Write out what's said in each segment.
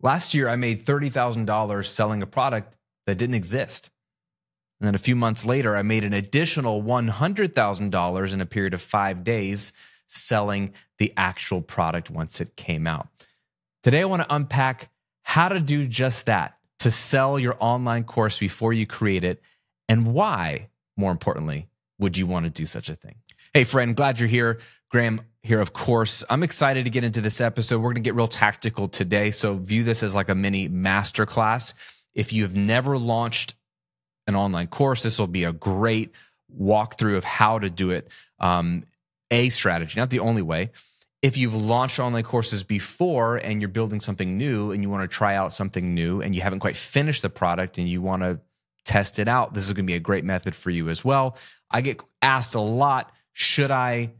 Last year, I made $30,000 selling a product that didn't exist. And then a few months later, I made an additional $100,000 in a period of 5 days selling the actual product once it came out. Today, I want to unpack how to do just that, to sell your online course before you create it, and why, more importantly, would you want to do such a thing? Hey, friend, glad you're here. Graham here, of course. I'm excited to get into this episode. We're going to get real tactical today, so view this as like a mini masterclass. If you have never launched an online course, this will be a great walkthrough of how to do it. A strategy, not the only way. If you've launched online courses before and you're building something new and you want to try out something new and you haven't quite finished the product and you want to test it out, this is going to be a great method for you as well. I get asked a lot, should I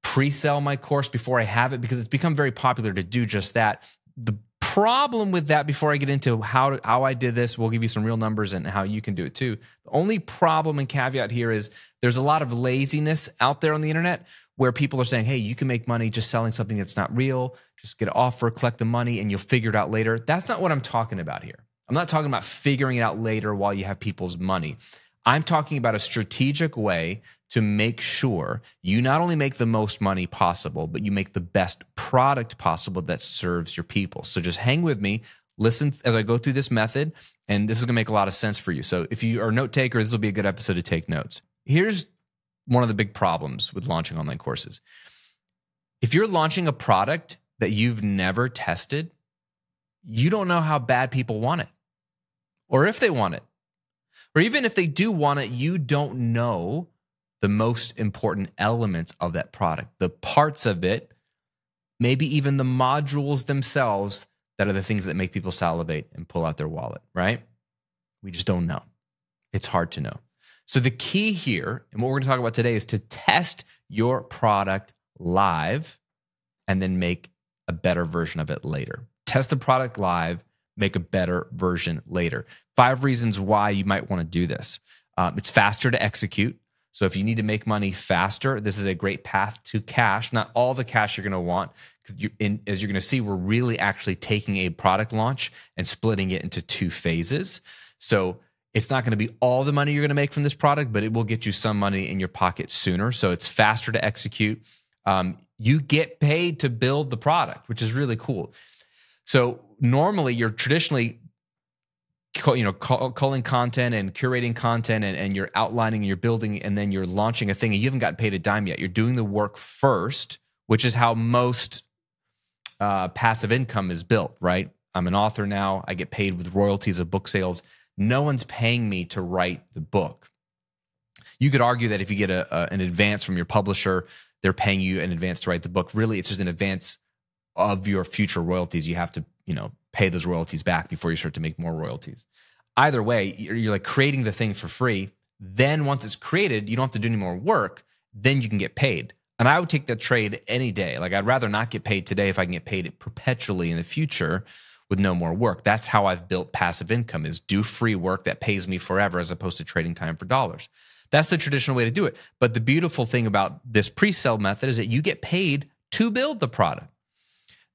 pre-sell my course before I have it? Because it's become very popular to do just that. The problem with that, before I get into how I did this, we'll give you some real numbers and how you can do it too. The only problem and caveat here is there's a lot of laziness out there on the internet where people are saying, hey, you can make money just selling something that's not real. Just get an offer, collect the money, and you'll figure it out later. That's not what I'm talking about here. I'm not talking about figuring it out later while you have people's money. I'm talking about a strategic way to make sure you not only make the most money possible, but you make the best product possible that serves your people. So just hang with me, listen as I go through this method, and this is going to make a lot of sense for you. So if you are a note taker, this will be a good episode to take notes. Here's one of the big problems with launching online courses. If you're launching a product that you've never tested, you don't know how bad people want it, or if they want it. Or even if they do want it, you don't know the most important elements of that product, the parts of it, maybe even the modules themselves that are the things that make people salivate and pull out their wallet, right? We just don't know. It's hard to know. So the key here, and what we're going to talk about today, is to test your product live and then make a better version of it later. Test the product live, make a better version later. 5 reasons why you might want to do this. It's faster to execute. So if you need to make money faster, this is a great path to cash. Not all the cash you're going to want, because as you're going to see, we're really actually taking a product launch and splitting it into 2 phases. So it's not going to be all the money you're going to make from this product, but it will get you some money in your pocket sooner. So it's faster to execute. You get paid to build the product, which is really cool. So normally you're traditionally culling content and curating content and you're outlining and you're building and then you're launching a thing and you haven't gotten paid a dime yet. You're doing the work first, which is how most passive income is built, right? I'm an author now. I get paid with royalties of book sales. No one's paying me to write the book. You could argue that if you get an advance from your publisher, they're paying you in advance to write the book. Really, it's just an advance of your future royalties. You have to, pay those royalties back before you start to make more royalties. Either way, you're like creating the thing for free. Then once it's created, you don't have to do any more work. Then you can get paid. And I would take that trade any day. Like I'd rather not get paid today if I can get paid perpetually in the future with no more work. That's how I've built passive income, is do free work that pays me forever as opposed to trading time for dollars. That's the traditional way to do it. But the beautiful thing about this pre-sale method is that you get paid to build the product.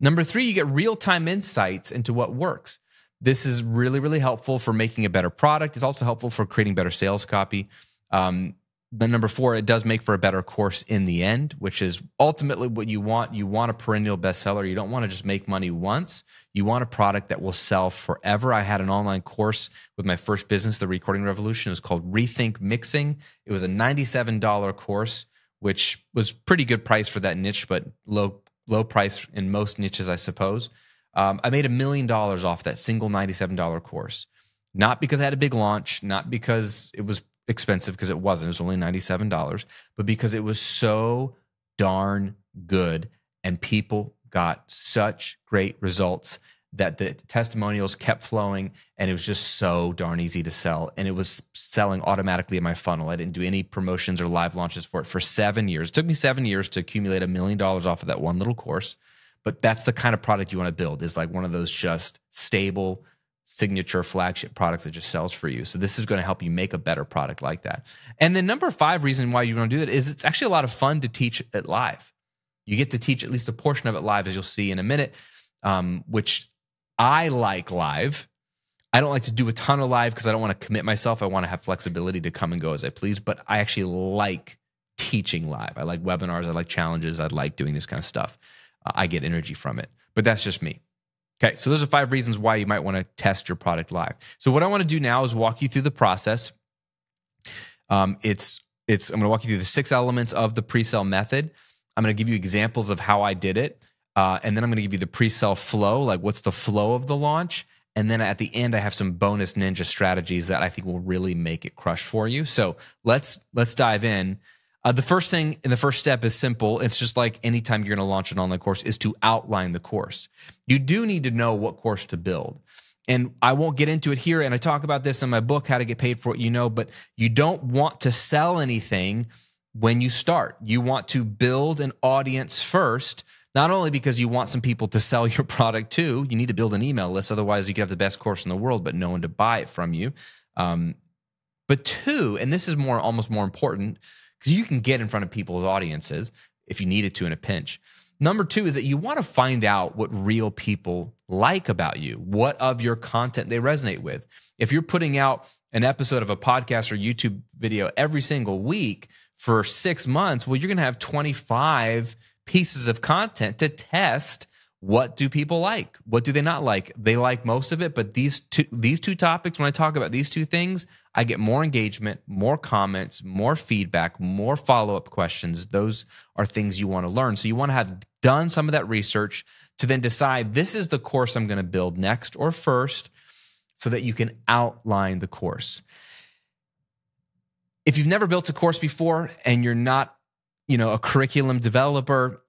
Number 3, you get real-time insights into what works. This is really, really helpful for making a better product. It's also helpful for creating better sales copy. But number 4, it does make for a better course in the end, which is ultimately what you want. You want a perennial bestseller. You don't want to just make money once. You want a product that will sell forever. I had an online course with my first business, The Recording Revolution. It was called Rethink Mixing. It was a $97 course, which was pretty good price for that niche, but low price in most niches, I suppose. I made $1 million off that single $97 course. Not because I had a big launch, not because it was expensive, because it wasn't. It was only $97, but because it was so darn good and people got such great results that the testimonials kept flowing and it was just so darn easy to sell. And it was selling automatically in my funnel. I didn't do any promotions or live launches for it for 7 years. It took me 7 years to accumulate $1 million off of that one little course. But that's the kind of product you want to build, is like one of those just stable signature flagship products that just sells for you. So this is going to help you make a better product like that. And then number 5 reason why you want to do it is it's actually a lot of fun to teach it live. You get to teach at least a portion of it live, as you'll see in a minute, which I like live. I don't like to do a ton of live because I don't want to commit myself. I want to have flexibility to come and go as I please, but I actually like teaching live. I like webinars. I like challenges. I like doing this kind of stuff. I get energy from it, but that's just me. Okay, so those are 5 reasons why you might want to test your product live. So what I want to do now is walk you through the process. I'm going to walk you through the 6 elements of the pre-sale method. I'm going to give you examples of how I did it. And then I'm going to give you the pre-sale flow, like what's the flow of the launch. And then at the end, I have some bonus ninja strategies that I think will really make it crush for you. So let's dive in. The first thing in the first step is simple. It's just like anytime you're going to launch an online course is to outline the course. You do need to know what course to build. And I won't get into it here. And I talk about this in my book, How to Get Paid for What You Know, but you don't want to sell anything when you start. You want to build an audience first, not only because you want some people to sell your product to, you need to build an email list. Otherwise, you could have the best course in the world, but no one to buy it from you. But 2, and this is almost more important, because you can get in front of people's audiences if you needed to in a pinch. Number 2 is that you want to find out what real people like about you, what of your content they resonate with. If you're putting out an episode of a podcast or YouTube video every single week for 6 months, well, you're going to have 25 pieces of content to test. What do people like? What do they not like? They like most of it, but these two topics, when I talk about these 2 things, I get more engagement, more comments, more feedback, more follow-up questions. Those are things you want to learn. So you want to have done some of that research to then decide this is the course I'm going to build next or first, so that you can outline the course. If you've never built a course before and you're not, a curriculum developer,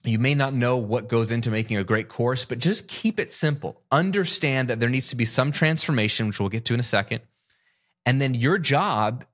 you may not know what goes into making a great course, but just keep it simple. Understand that there needs to be some transformation, which we'll get to in a second. And then your job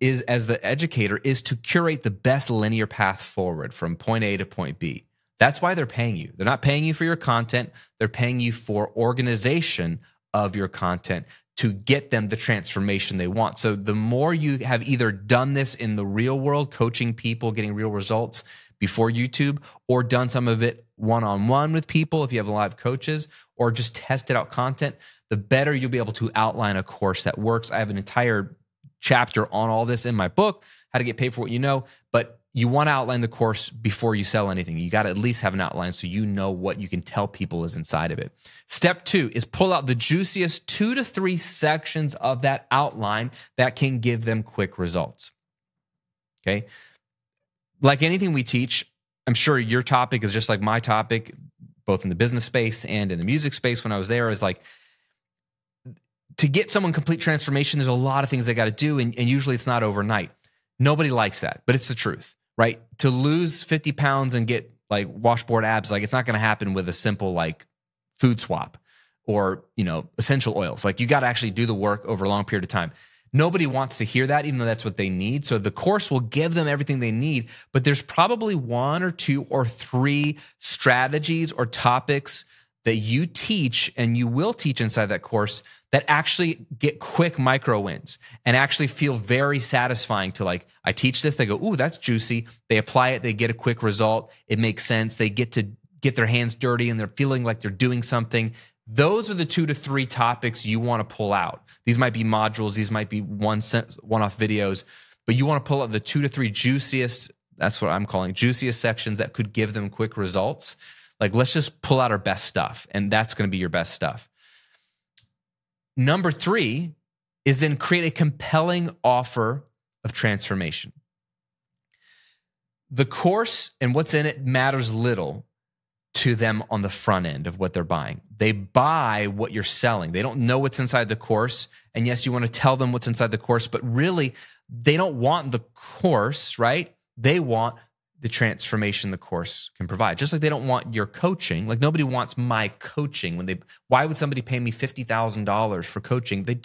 as the educator is to curate the best linear path forward from point A to point B. That's why they're paying you. They're not paying you for your content. They're paying you for organization of your content to get them the transformation they want. So the more you have either done this in the real world, coaching people, getting real results before YouTube, or done some of it one-on-one with people if you have live coaches, or just tested out content, the better you'll be able to outline a course that works. I have an entire chapter on all this in my book, How to Get Paid for What You Know, but you want to outline the course before you sell anything. You got to at least have an outline so you know what you can tell people is inside of it. Step 2 is pull out the juiciest 2 to 3 sections of that outline that can give them quick results. Okay? Like anything we teach, I'm sure your topic is just like my topic, both in the business space and in the music space when I was there, is like, to get someone complete transformation, there's a lot of things they got to do, and usually it's not overnight. Nobody likes that, but it's the truth, right? To lose 50 pounds and get like washboard abs, like it's not going to happen with a simple like food swap or, essential oils. Like you got to actually do the work over a long period of time. Nobody wants to hear that, even though that's what they need. So the course will give them everything they need, but there's probably 1 or 2 or 3 strategies or topics that you teach and you will teach inside that course that actually get quick micro wins and actually feel very satisfying to, like, I teach this, they go, ooh, that's juicy. They apply it, they get a quick result. It makes sense. They get to get their hands dirty and they're feeling like they're doing something. Those are the 2 to 3 topics you want to pull out. These might be modules. These might be one-off videos, but you want to pull out the 2 to 3 juiciest, that's what I'm calling juiciest sections that could give them quick results. Like, let's just pull out our best stuff, and that's going to be your best stuff. Number 3 is then create a compelling offer of transformation. The course and what's in it matters little to them on the front end of what they're buying. They buy what you're selling. They don't know what's inside the course. And yes, you want to tell them what's inside the course, but really, they don't want the course, right? They want the transformation the course can provide. Just like they don't want your coaching. Like nobody wants my coaching. Why would somebody pay me $50,000 for coaching? They're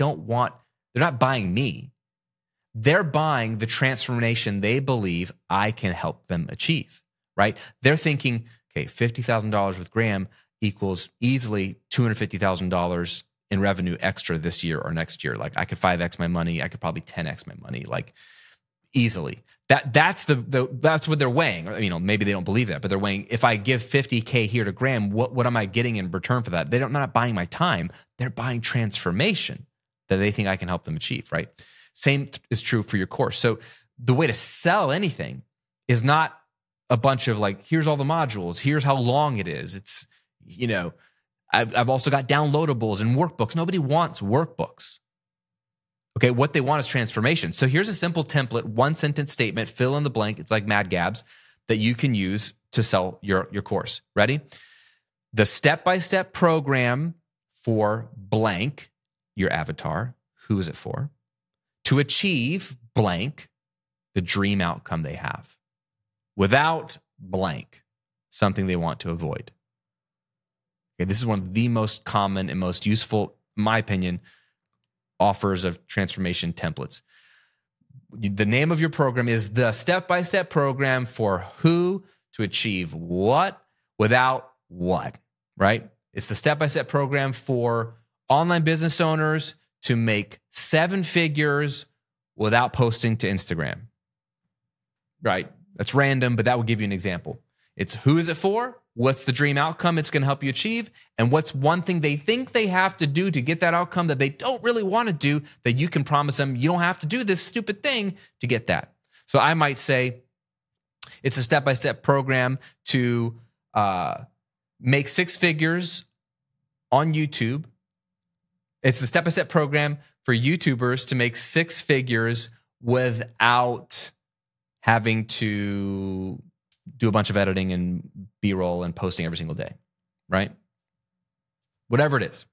not buying me. They're buying the transformation they believe I can help them achieve, right? They're thinking, okay, $50,000 with Graham equals easily $250,000 in revenue extra this year or next year. Like I could 5X my money. I could probably 10X my money, like easily. That's what they're weighing. Maybe they don't believe that, but they're weighing, if I give 50K here to Graham, what am I getting in return for that? They're not buying my time. They're buying transformation that they think I can help them achieve, right? Same is true for your course. So the way to sell anything is not a bunch of like, here's all the modules, here's how long it is. It's, I've also got downloadables and workbooks. Nobody wants workbooks. Okay, what they want is transformation. So here's a simple template, one sentence statement, fill in the blank. It's like Mad Gabs that you can use to sell your course. Ready? The step-by-step program for blank, your avatar, who is it for? To achieve blank, the dream outcome they have. Without blank, something they want to avoid. Okay, this is one of the most common and most useful, in my opinion, offers of transformation templates. The name of your program is the step-by-step program for who to achieve what without what, right? It's the step-by-step program for online business owners to make 7 figures without posting to Instagram, right? That's random, but that will give you an example. It's who is it for? What's the dream outcome it's going to help you achieve? And what's one thing they think they have to do to get that outcome that they don't really want to do, that you can promise them you don't have to do this stupid thing to get that. So I might say it's a step-by-step program to make 6 figures on YouTube. It's the step-by-step program for YouTubers to make 6 figures without having to do a bunch of editing and B-roll and posting every single day, right? Whatever it is.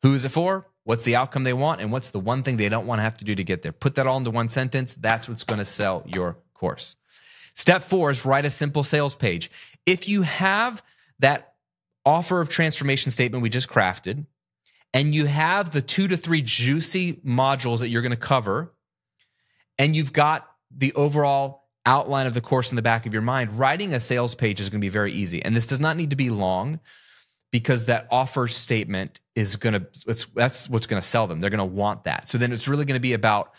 Who is it for? What's the outcome they want? And what's the one thing they don't want to have to do to get there? Put that all into one sentence. That's what's going to sell your course. Step 4 is write a simple sales page. If you have that offer of transformation statement we just crafted, and you have the 2 to 3 juicy modules that you're going to cover, and you've got the overall outline of the course in the back of your mind, writing a sales page is going to be very easy. And this does not need to be long, because that offer statement is that's what's going to sell them. They're going to want that. So then it's really going to be about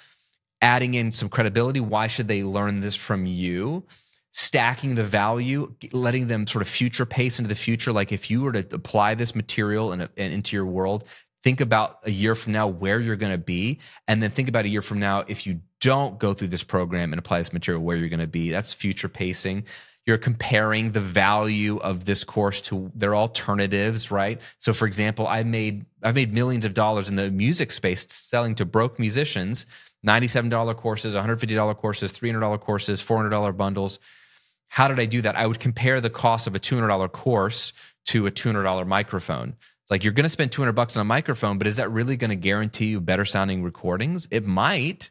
adding in some credibility. Why should they learn this from you? Stacking the value, letting them sort of future pace into the future. Like if you were to apply this material and into your world, think about a year from now where you're going to be, and then think about a year from now if you don't go through this program and apply this material, where you're going to be. That's future pacing. You're comparing the value of this course to their alternatives, right? So for example, I've made millions of dollars in the music space selling to broke musicians, $97 courses, $150 courses, $300 courses, $400 bundles. How did I do that? I would compare the cost of a $200 course to a $200 microphone. It's like, you're going to spend $200 on a microphone, but is that really going to guarantee you better sounding recordings? It might.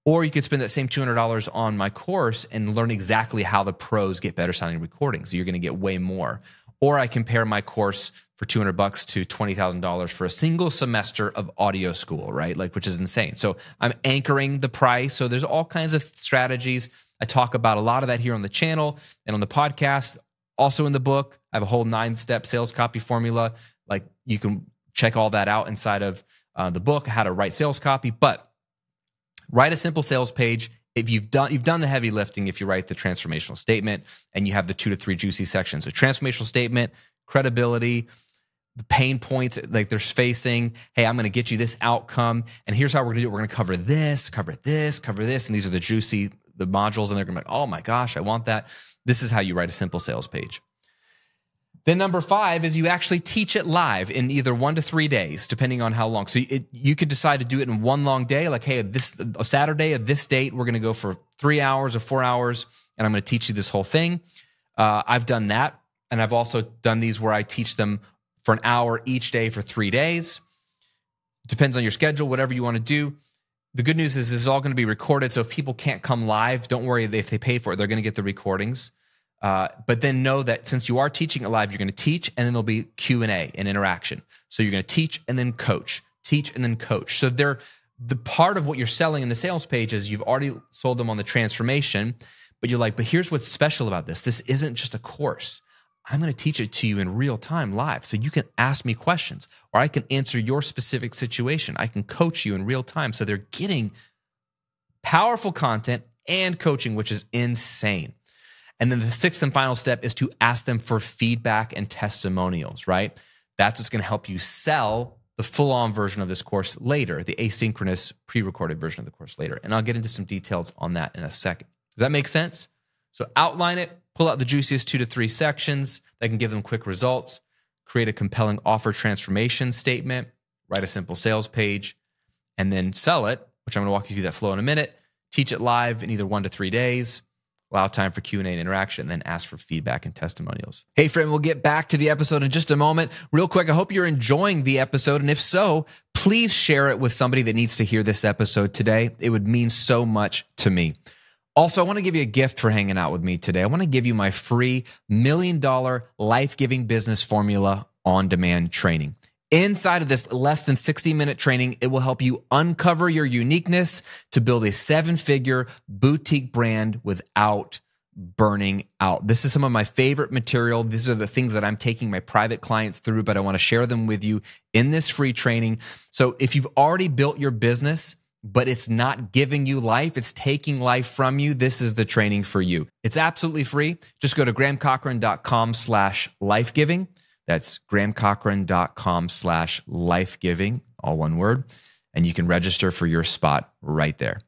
Or you could spend that same $200 on my course and learn exactly how the pros get better sounding recordings. So you're going to get way more. Or I compare my course for $200 to $20,000 for a single semester of audio school, right? Which is insane. So I'm anchoring the price. So there's all kinds of strategies. I talk about a lot of that here on the channel and on the podcast. Also in the book, I have a whole 9-step sales copy formula. You can check all that out inside of the book, how to write sales copy. But write a simple sales page. If you've done the heavy lifting, if you write the transformational statement and you have the 2 to 3 juicy sections. So transformational statement, credibility, the pain points they're facing. Hey, I'm going to get you this outcome, and here's how we're going to do it. We're going to cover this, cover this, cover this, and these are the modules, and they're going to be like, oh my gosh, I want that. This is how you write a simple sales page. Then number 5 is you actually teach it live in either 1 to 3 days, depending on how long. So you could decide to do it in one long day, like, hey, a Saturday at this date, we're going to go for 3 hours or 4 hours, and I'm going to teach you this whole thing. I've done that, and I've also done these where I teach them for an hour each day for 3 days. Depends on your schedule, whatever you want to do. The good news is this is all going to be recorded, so if people can't come live, don't worry. If they paid for it, they're going to get the recordings. But then know that since you are teaching it live, you're going to teach, and then there'll be Q&A and interaction. So you're going to teach and then coach, teach and then coach. So the part of what you're selling in the sales page is you've already sold them on the transformation, but you're like, but here's what's special about this. This isn't just a course. I'm going to teach it to you in real time live. So you can ask me questions, or I can answer your specific situation. I can coach you in real time. So they're getting powerful content and coaching, which is insane. And then the sixth and final step is to ask them for feedback and testimonials, right? That's what's going to help you sell the full-on version of this course later, the asynchronous pre-recorded version of the course later. And I'll get into some details on that in a second. Does that make sense? So outline it, pull out the juiciest 2 to 3 sections that can give them quick results, create a compelling offer transformation statement, write a simple sales page, and then sell it, which I'm going to walk you through that flow in a minute. Teach it live in either 1 to 3 days. Allow time for Q&A and interaction, and then ask for feedback and testimonials. Hey, friend, we'll get back to the episode in just a moment. Real quick, I hope you're enjoying the episode, and if so, please share it with somebody that needs to hear this episode today. It would mean so much to me. Also, I want to give you a gift for hanging out with me today. I want to give you my free $1 million life-giving business formula on-demand training. Inside of this less than 60-minute training, it will help you uncover your uniqueness to build a 7-figure boutique brand without burning out. This is some of my favorite material. These are the things that I'm taking my private clients through, but I want to share them with you in this free training. So if you've already built your business, but it's not giving you life, it's taking life from you, this is the training for you. It's absolutely free. Just go to grahamcochran.com/lifegiving. That's grahamcochran.com/lifegiving, all one word. And you can register for your spot right there.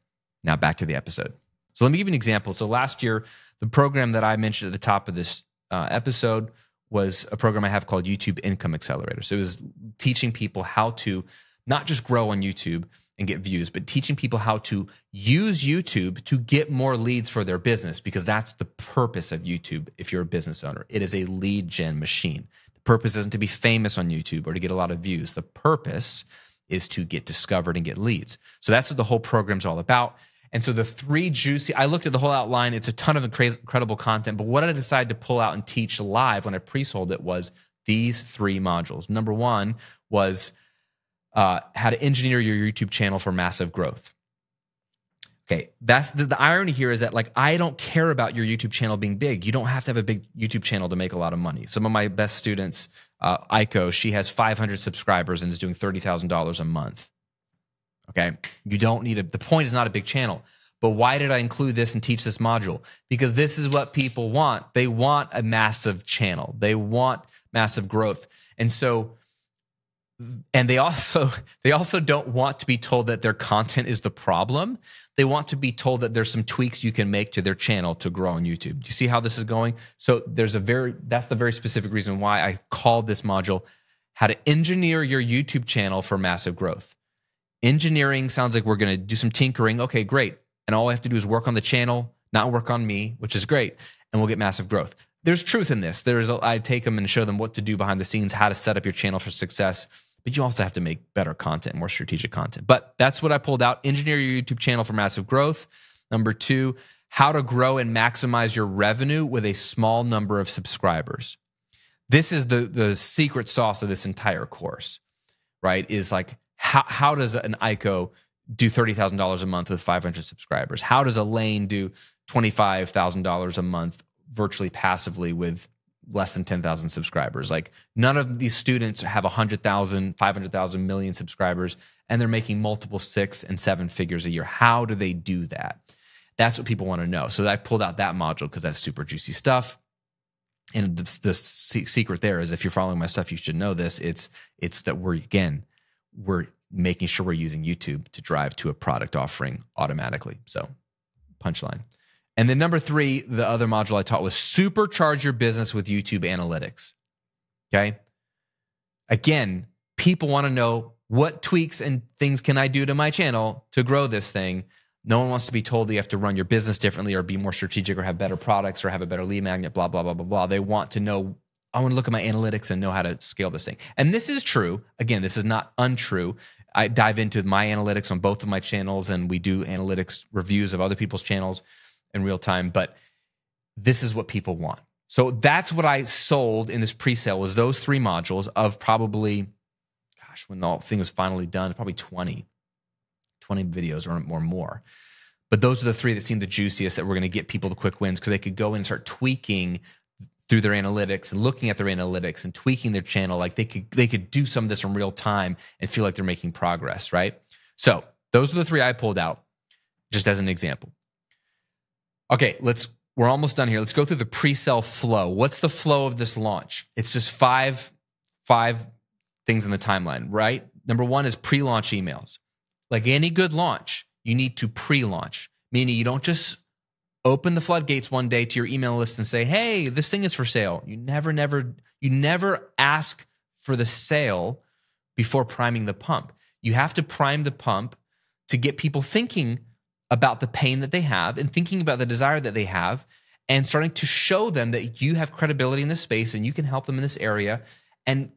Now back to the episode. So let me give you an example. So last year, the program that I mentioned at the top of this episode was a program I have called YouTube Income Accelerator. So it was teaching people how to not just grow on YouTube and get views, but teaching people how to use YouTube to get more leads for their business, because that's the purpose of YouTube if you're a business owner. It is a lead gen machine. The purpose isn't to be famous on YouTube or to get a lot of views. The purpose is to get discovered and get leads. So that's what the whole program's all about. And so the 3 juicy, I looked at the whole outline. It's a ton of incredible content, but what I decided to pull out and teach live when I pre-sold it was these 3 modules. Number 1 was how to engineer your YouTube channel for massive growth. Okay, that's the irony here is that, like, I don't care about your YouTube channel being big. You don't have to have a big YouTube channel to make a lot of money. Some of my best students, Aiko, she has 500 subscribers and is doing $30,000 a month. Okay, you don't need the point is not a big channel. But why did I include this and teach this module? Because this is what people want. They want a massive channel. They want massive growth. And so, and they also don't want to be told that their content is the problem. They want to be told that there's some tweaks you can make to their channel to grow on YouTube. Do you see how this is going? So that's the very specific reason why I called this module how to engineer your YouTube channel for massive growth. Engineering sounds like we're going to do some tinkering. Okay, great. And all I have to do is work on the channel, not work on me, which is great. And we'll get massive growth. There's truth in this. I take them and show them what to do behind the scenes, how to set up your channel for success. But you also have to make better content, more strategic content. But that's what I pulled out. Engineer your YouTube channel for massive growth. Number 2, how to grow and maximize your revenue with a small number of subscribers. This is the secret sauce of this entire course, right? Is like, how does an Aiko do $30,000 a month with 500 subscribers? How does a Lane do $25,000 a month virtually passively with less than 10,000 subscribers? Like, none of these students have 100,000, 500,000, million subscribers, and they're making multiple 6 and 7 figures a year. How do they do that? That's what people want to know. So I pulled out that module because that's super juicy stuff. And the secret there is, if you're following my stuff, you should know this. It's that we're making sure we're using YouTube to drive to a product offering automatically. So punchline. And then number 3, the other module I taught was supercharge your business with YouTube analytics. Okay. Again, people want to know what tweaks and things can I do to my channel to grow this thing. No one wants to be told that you have to run your business differently or be more strategic or have better products or have a better lead magnet, blah, blah, blah, blah, blah. They want to know, I want to look at my analytics and know how to scale this thing. And this is true. Again, this is not untrue. I dive into my analytics on both of my channels, and we do analytics reviews of other people's channels in real time, but this is what people want. So that's what I sold in this pre-sale, was those 3 modules of probably, gosh, when the whole thing was finally done, probably 20 videos or more. But those are the 3 that seemed the juiciest, that were going to get people the quick wins, because they could go in and start tweaking through their analytics and looking at their analytics and tweaking their channel. Like they could do some of this in real time and feel like they're making progress, right? So those are the 3 I pulled out just as an example. Okay, we're almost done here. Let's go through the pre-sale flow. What's the flow of this launch? It's just five things in the timeline, right? Number one is pre-launch emails. Like any good launch, you need to pre-launch, meaning you don't just open the floodgates one day to your email list and say, hey, this thing is for sale. You never ask for the sale before priming the pump. You have to prime the pump to get people thinking about the pain that they have and thinking about the desire that they have and starting to show them that you have credibility in this space and you can help them in this area and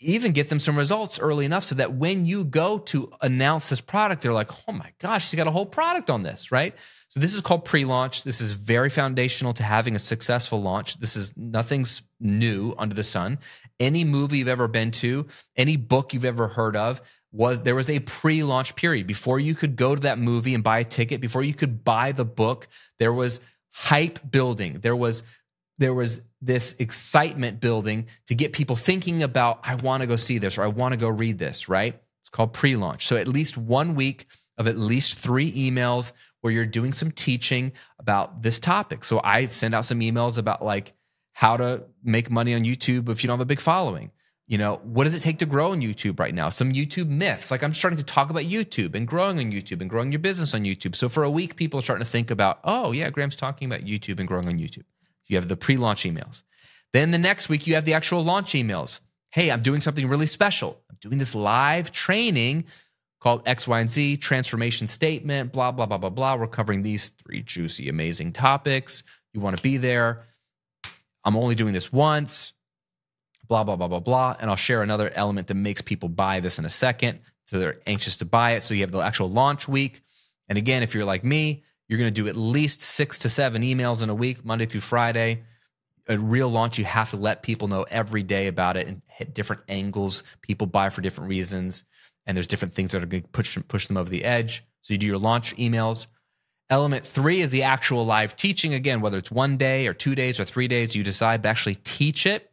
even get them some results early enough so that when you go to announce this product, they're like, oh my gosh, she's got a whole product on this, right? So this is called pre-launch. This is very foundational to having a successful launch. Nothing's new under the sun. Any movie you've ever been to, any book you've ever heard of, there was a pre-launch period. Before you could go to that movie and buy a ticket, before you could buy the book, there was hype building. There was this excitement building to get people thinking about, I want to go see this or I want to go read this, right? It's called pre-launch. So at least 1 week of at least 3 emails where you're doing some teaching about this topic. So I send out some emails about like how to make money on YouTube if you don't have a big following. You know, what does it take to grow on YouTube right now? Some YouTube myths. Like I'm starting to talk about YouTube and growing on YouTube and growing your business on YouTube. So for a week, people are starting to think about, oh yeah, Graham's talking about YouTube and growing on YouTube. You have the pre-launch emails. Then the next week, you have the actual launch emails. Hey, I'm doing something really special. I'm doing this live training called X, Y, and Z, transformation statement, blah, blah, blah, blah, blah. We're covering these 3 juicy, amazing topics. You want to be there. I'm only doing this once, blah, blah, blah, blah, blah. And I'll share another element that makes people buy this in a second. So they're anxious to buy it. So you have the actual launch week. And again, if you're like me, you're going to do at least 6 to 7 emails in a week, Monday through Friday. A real launch, you have to let people know every day about it and hit different angles. People buy for different reasons. And there's different things that are going to push them over the edge. So you do your launch emails. Element 3 is the actual live teaching. Again, whether it's 1 day or 2 days or 3 days, you decide to actually teach it.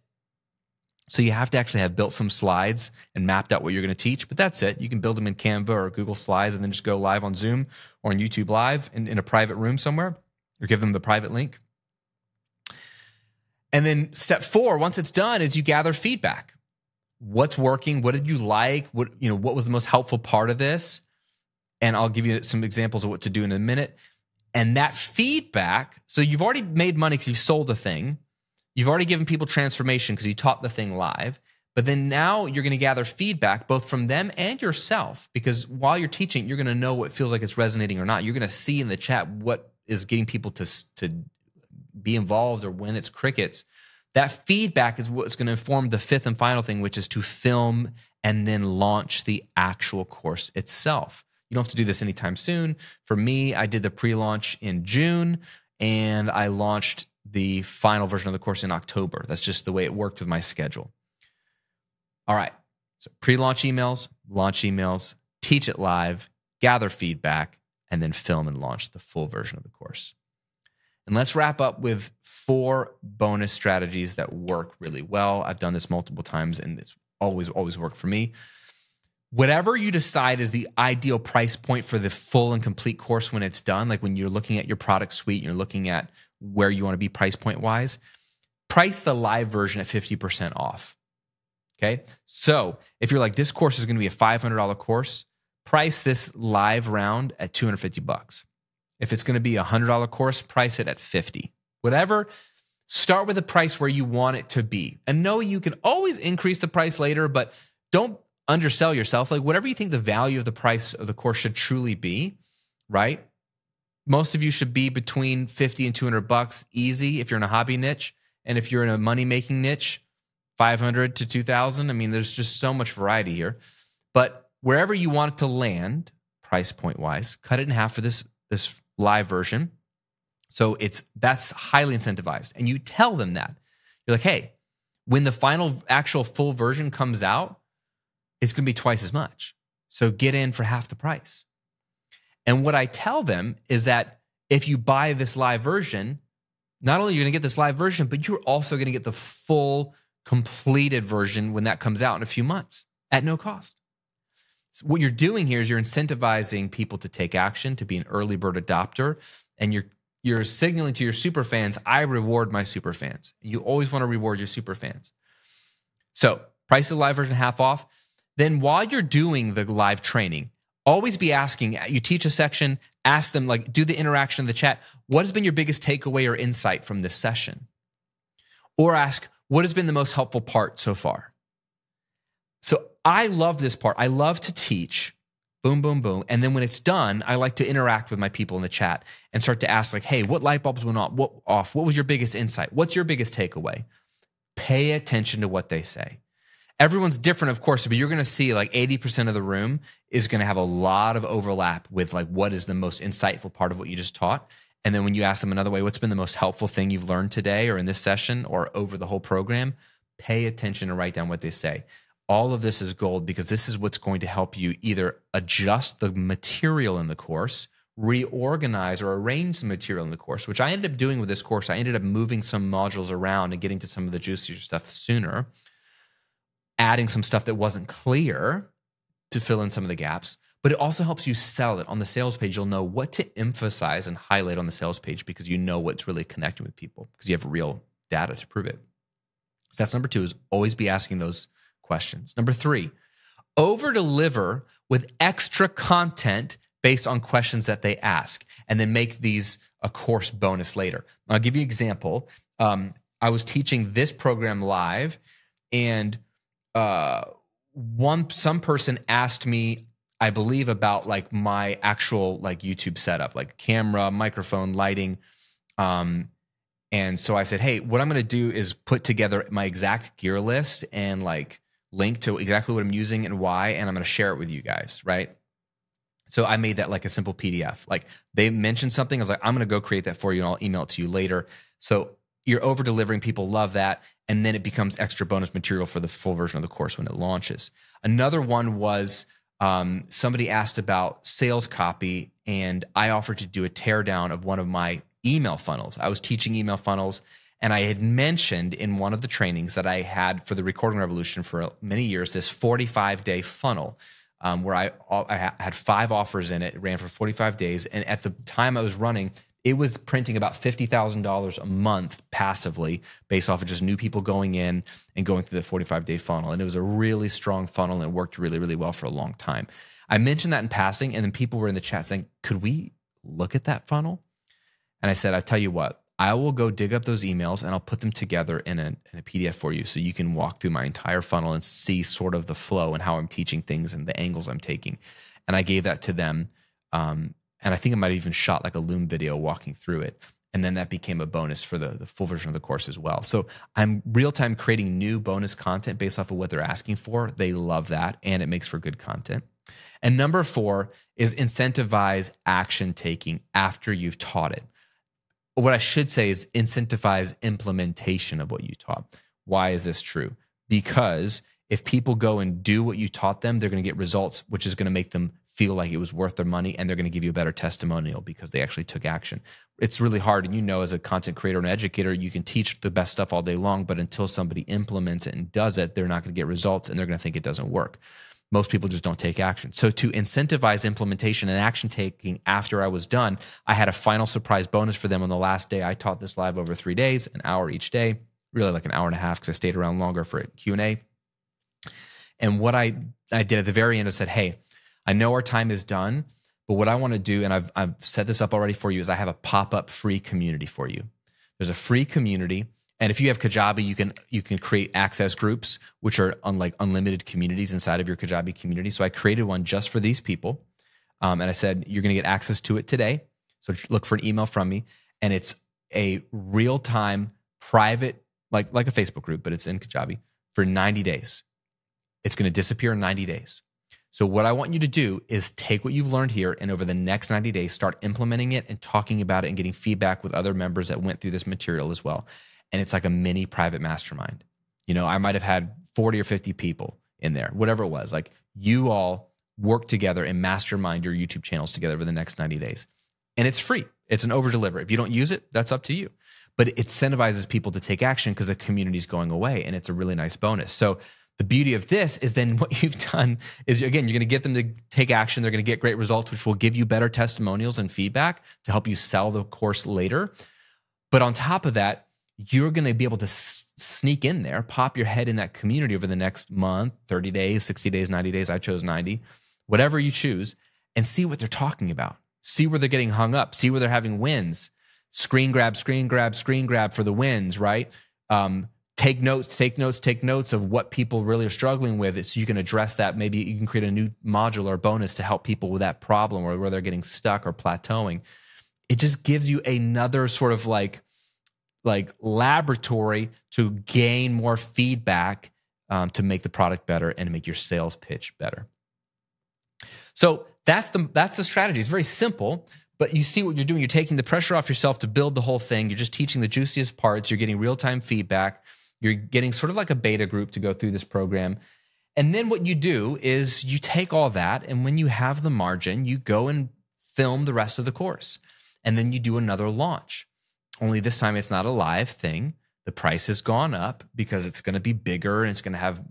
So you have to actually have built some slides and mapped out what you're going to teach. But that's it. You can build them in Canva or Google Slides and then just go live on Zoom or on YouTube Live in a private room somewhere or give them the private link. And then step 4, once it's done, is you gather feedback. What's working? What did you like? What was the most helpful part of this? And I'll give you some examples of what to do in a minute. And that feedback, so you've already made money because you've sold the thing. You've already given people transformation because you taught the thing live. But then now you're going to gather feedback both from them and yourself, because while you're teaching, you're going to know what feels like it's resonating or not. You're going to see in the chat what is getting people to be involved or when it's crickets. That feedback is what's going to inform the 5th and final thing, which is to film and then launch the actual course itself. You don't have to do this anytime soon. For me, I did the pre-launch in June and I launched the final version of the course in October. That's just the way it worked with my schedule. All right. So pre-launch emails, launch emails, teach it live, gather feedback, and then film and launch the full version of the course. And let's wrap up with 4 bonus strategies that work really well. I've done this multiple times and it's always worked for me. Whatever you decide is the ideal price point for the full and complete course when it's done, like when you're looking at your product suite, you're looking at where you want to be price point wise, price the live version at 50% off. Okay. So if you're like, this course is going to be a $500 course, price this live round at $250. If it's going to be a $100 course, price it at $50. Whatever, start with a price where you want it to be. And know you can always increase the price later, but don't undersell yourself. Like whatever you think the value of the price of the course should truly be, right? Most of you should be between $50 and $200 easy if you're in a hobby niche. And if you're in a money-making niche, $500 to $2,000. I mean, there's just so much variety here. But wherever you want it to land, price point-wise, cut it in half for this live version. So that's highly incentivized. And you tell them that. You're like, hey, when the final actual full version comes out, it's going to be twice as much. So get in for half the price. And what I tell them is that if you buy this live version, not only are you going to get this live version, but you're also going to get the full completed version when that comes out in a few months at no cost. So what you're doing here is you're incentivizing people to take action, to be an early bird adopter, and you're you're signaling to your super fans, I reward my super fans. You always want to reward your super fans. So price of the live version half off. Then while you're doing the live training, always be asking, you teach a section, ask them, like, do the interaction in the chat. What has been your biggest takeaway or insight from this session? Or ask, what has been the most helpful part so far? So I love this part. I love to teach. Boom, boom, boom. And then when it's done, I like to interact with my people in the chat and start to ask, like, hey, what light bulbs went off? What was your biggest insight? What's your biggest takeaway? Pay attention to what they say. Everyone's different, of course, but you're going to see like 80% of the room is going to have a lot of overlap with like what is the most insightful part of what you just taught. And then when you ask them another way, what's been the most helpful thing you've learned today or in this session or over the whole program? Pay attention and write down what they say. All of this is gold because this is what's going to help you either adjust the material in the course, reorganize or arrange the material in the course, which I ended up doing with this course. I ended up moving some modules around and getting to some of the juicier stuff sooner, adding some stuff that wasn't clear to fill in some of the gaps. But it also helps you sell it. On the sales page, you'll know what to emphasize and highlight on the sales page because you know what's really connecting with people because you have real data to prove it. So that's number 2, is always be asking those questions. Number 3, over-deliver with extra content based on questions that they ask, and then make these a course bonus later. I'll give you an example. I was teaching this program live, and some person asked me, I believe, about like my actual like YouTube setup, like camera, microphone, lighting. And so I said, hey, what I'm going to do is put together my exact gear list and like link to exactly what I'm using and why, and I'm going to share it with you guys, right? So I made that like a simple PDF. Like they mentioned something, I was like, I'm going to go create that for you and I'll email it to you later. So you're over delivering, people love that, and then it becomes extra bonus material for the full version of the course when it launches. Another one was somebody asked about sales copy, and I offered to do a teardown of one of my email funnels. I was teaching email funnels, and I had mentioned in one of the trainings that I had for the Recording Revolution for many years, this 45-day funnel where I had 5 offers in it. It ran for 45 days. And at the time I was running, it was printing about $50,000 a month passively based off of just new people going in and going through the 45-day funnel. And it was a really strong funnel and it worked really, really well for a long time. I mentioned that in passing, and then people were in the chat saying, could we look at that funnel? And I said, I tell you what, I will go dig up those emails and I'll put them together in a PDF for you so you can walk through my entire funnel and see sort of the flow and how I'm teaching things and the angles I'm taking. And I gave that to them. And I think I might have even shot like a Loom video walking through it. And then that became a bonus for the full version of the course as well. So I'm real-time creating new bonus content based off of what they're asking for. They love that, and it makes for good content. And number 4 is incentivize action taking after you've taught it. What I should say is incentivize implementation of what you taught. Why is this true? Because if people go and do what you taught them, they're going to get results, which is going to make them feel like it was worth their money, and they're going to give you a better testimonial because they actually took action. It's really hard, and you know, as a content creator and educator, you can teach the best stuff all day long, but until somebody implements it and does it, they're not going to get results, and they're going to think it doesn't work. Most people just don't take action. So to incentivize implementation and action taking after I was done, I had a final surprise bonus for them on the last day. I taught this live over 3 days, an hour each day, really like an hour and a half because I stayed around longer for a Q&A. And what I did at the very end, I said, hey, I know our time is done, but what I want to do, and I've set this up already for you, is I have a pop-up free community for you. There's a free community. And if you have Kajabi, you can create access groups, which are like unlimited communities inside of your Kajabi community. So I created one just for these people. And I said, you're going to get access to it today. So look for an email from me. And it's a real-time private, like a Facebook group, but it's in Kajabi for 90 days. It's going to disappear in 90 days. So what I want you to do is take what you've learned here and over the next 90 days, start implementing it and talking about it and getting feedback with other members that went through this material as well. And it's like a mini private mastermind. You know, I might have had 40 or 50 people in there, whatever it was. Like you all work together and mastermind your YouTube channels together over the next 90 days. And it's free. It's an over deliver. If you don't use it, that's up to you. But it incentivizes people to take action because the community is going away and it's a really nice bonus. So The beauty of this is then what you've done is, again, you're going to get them to take action. They're going to get great results, which will give you better testimonials and feedback to help you sell the course later. But on top of that, you're going to be able to sneak in there, pop your head in that community over the next month, 30 days, 60 days, 90 days. I chose 90, whatever you choose, and see what they're talking about. See where they're getting hung up. See where they're having wins. Screen grab for the wins, right? Take notes of what people really are struggling with so you can address that. Maybe you can create a new module or bonus to help people with that problem or where they're getting stuck or plateauing. It just gives you another sort of like laboratory to gain more feedback to make the product better and to make your sales pitch better. So that's the strategy. It's very simple, but you see what you're doing. You're taking the pressure off yourself to build the whole thing. You're just teaching the juiciest parts. You're getting real-time feedback. You're getting sort of like a beta group to go through this program. And then what you do is you take all that, and when you have the margin, you go and film the rest of the course. And then you do another launch. Only this time it's not a live thing. The price has gone up because it's going to be bigger and it's going to have,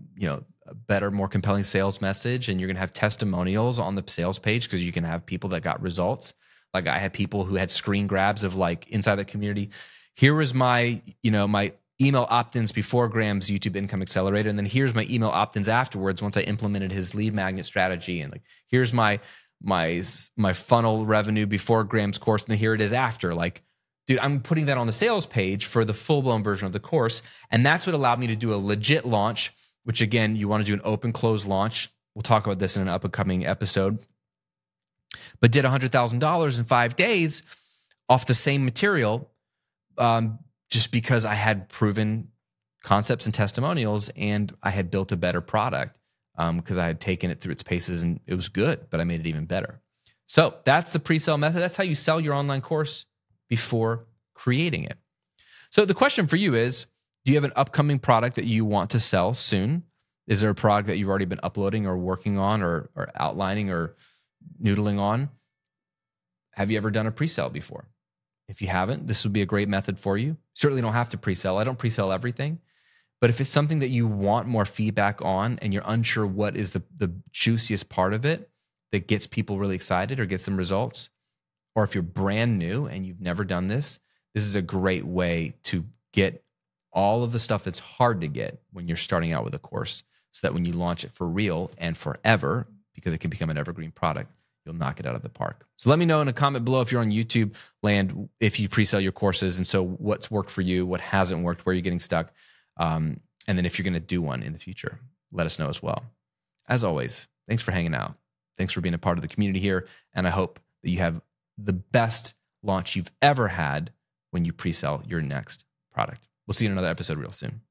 a better, more compelling sales message. And you're going to have testimonials on the sales page because you can have people that got results. Like I had people who had screen grabs of like inside the community. Here was my, my email opt-ins before Graham's YouTube Income Accelerator. And then here's my email opt-ins afterwards once I implemented his lead magnet strategy. And like, here's my funnel revenue before Graham's course. And then here it is after. Like, dude, I'm putting that on the sales page for the full-blown version of the course. And that's what allowed me to do a legit launch, which again, you want to do an open-close launch. We'll talk about this in an upcoming episode. But did $100,000 in 5 days off the same material just because I had proven concepts and testimonials and I had built a better product because I had taken it through its paces and it was good, but I made it even better. So that's the pre-sale method. That's how you sell your online course before creating it. So the question for you is, do you have an upcoming product that you want to sell soon? Is there a product that you've already been uploading or working on or outlining or noodling on? Have you ever done a pre-sale before? If you haven't, this would be a great method for you. Certainly don't have to pre-sell. I don't pre-sell everything. But if it's something that you want more feedback on and you're unsure what is the juiciest part of it that gets people really excited or gets them results, or if you're brand new and you've never done this, this is a great way to get all of the stuff that's hard to get when you're starting out with a course so that when you launch it for real and forever, because it can become an evergreen product, you'll knock it out of the park. So let me know in a comment below if you're on YouTube land, if you pre-sell your courses. And so what's worked for you, what hasn't worked, where you're getting stuck. And then if you're going to do one in the future, let us know as well. As always, thanks for hanging out. Thanks for being a part of the community here. And I hope that you have the best launch you've ever had when you pre-sell your next product. We'll see you in another episode real soon.